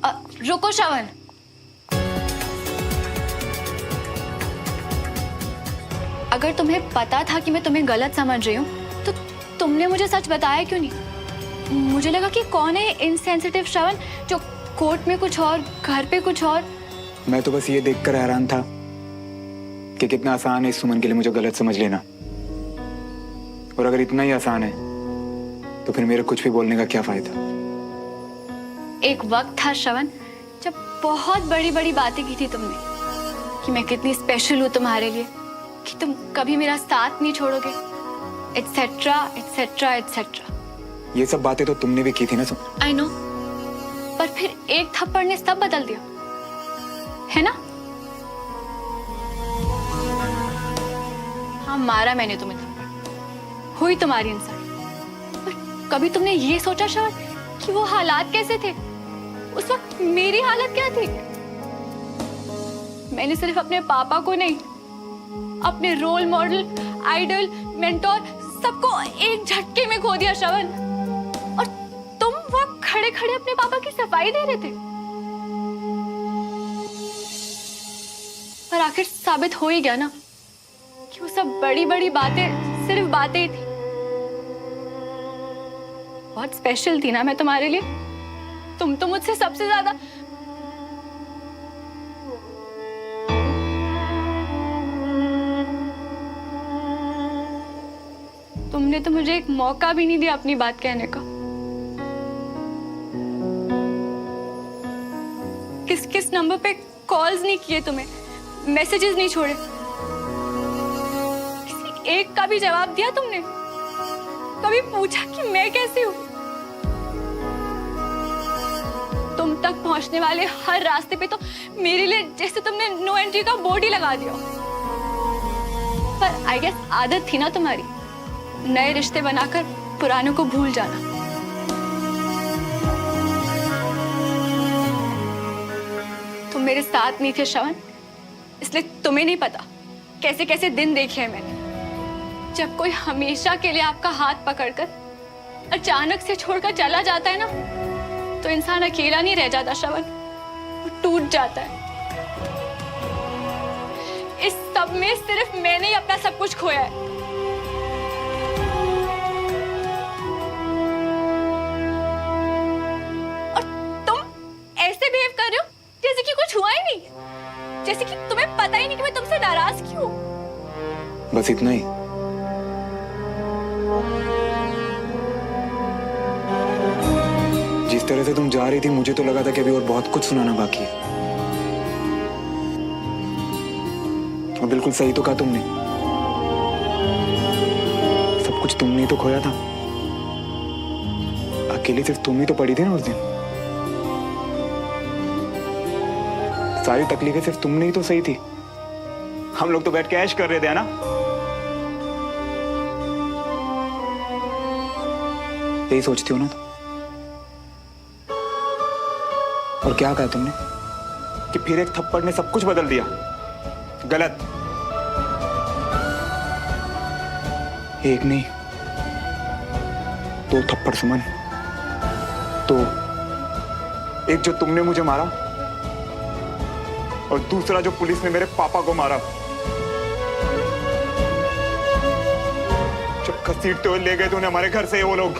रुको श्रवण, अगर तुम्हें पता था कि मैं तुम्हें गलत समझ रही हूँ तो तुमने मुझे सच बताया क्यों नहीं? मुझे लगा कि कौन है इनसेंसिटिव श्रवण जो कोर्ट में कुछ और घर पे कुछ और। मैं तो बस ये देखकर हैरान था कि कितना आसान है इस सुमन के लिए मुझे गलत समझ लेना, और अगर इतना ही आसान है तो फिर मेरे कुछ भी बोलने का क्या फायदा। एक वक्त था श्रवण जब बहुत बड़ी बड़ी बातें की थी तुमने कि मैं कितनी स्पेशल हूँ तुम्हारे लिए, कि तुम कभी मेरा साथ नहीं छोड़ोगे, एटसेट्रा एटसेट्रा एटसेट्रा। ये सब बातें तो तुमने भी की थी ना सुमन। आई नो, पर फिर एक थप्पड़ ने सब बदल दिया, है ना? हाँ, मारा मैंने तुम्हें थप्पड़, हुई तुम्हारी इंसल्ट, पर कभी तुमने ये सोचा श्रवण कि वो हालात कैसे थे? उस वक्त मेरी हालत क्या थी? मैंने सिर्फ अपने पापा को नहीं, अपने रोल मॉडल, आइडल, मेंटोर सबको एक झटके में खो दिया श्रवण, और तुम वहां खड़े खड़े अपने पापा की सफाई दे रहे थे। पर आखिर साबित हो ही गया ना कि वो सब बड़ी बड़ी बातें सिर्फ बातें ही थी। बहुत स्पेशल थी ना मैं तुम्हारे लिए, तुम तो मुझसे सबसे ज्यादा। तुमने तो मुझे एक मौका भी नहीं दिया अपनी बात कहने का। किस किस नंबर पे कॉल्स नहीं किए तुम्हें, मैसेजेस नहीं छोड़े, किसी एक का भी जवाब दिया तुमने? कभी पूछा कि मैं कैसी हूं? तुम तक पहुंचने वाले हर रास्ते पे तो मेरे लिए जैसे तुमने नो एंट्री का बोर्ड ही लगा दिया। पर आई गेस आदत थी ना तुम्हारी नए रिश्ते बनाकर पुरानों को भूल जाना। तुम मेरे साथ नहीं थे श्रवण, इसलिए तुम्हें नहीं पता कैसे कैसे दिन देखे हैं मैंने। जब कोई हमेशा के लिए आपका हाथ पकड़कर अचानक से छोड़कर चला जाता है ना, तो इंसान अकेला नहीं रह जाता श्रवण, वो टूट जाता है। इस सब में सिर्फ मैंने ही अपना सब कुछ खोया है। और तुम ऐसे बिहेव कर रहे हो जैसे कि कुछ हुआ ही नहीं, जैसे कि तुम्हें पता ही नहीं कि मैं तुमसे नाराज क्यों हूं। बस इतना ही? जिस तरह से तुम जा रही थी मुझे तो लगा था कि अभी और बहुत कुछ सुनाना बाकी है, और बिल्कुल सही तो कहा तुमने, सब कुछ तुमने ही तो खोया था। अकेली सिर्फ तुम ही तो पड़ी थी ना उस दिन, सारी तकलीफें सिर्फ तुमने ही तो सही थी। हम लोग तो बैठ के ऐश कर रहे थे ना। यही सोचती हो ना तुम? और क्या कहा तुमने कि फिर एक थप्पड़ ने सब कुछ बदल दिया? गलत। एक नहीं, दो थप्पड़ सुमन। तो एक जो तुमने मुझे मारा, और दूसरा जो पुलिस ने मेरे पापा को मारा। जब घसीटते हुए ले गए थे उन्हें हमारे घर से वो लोग,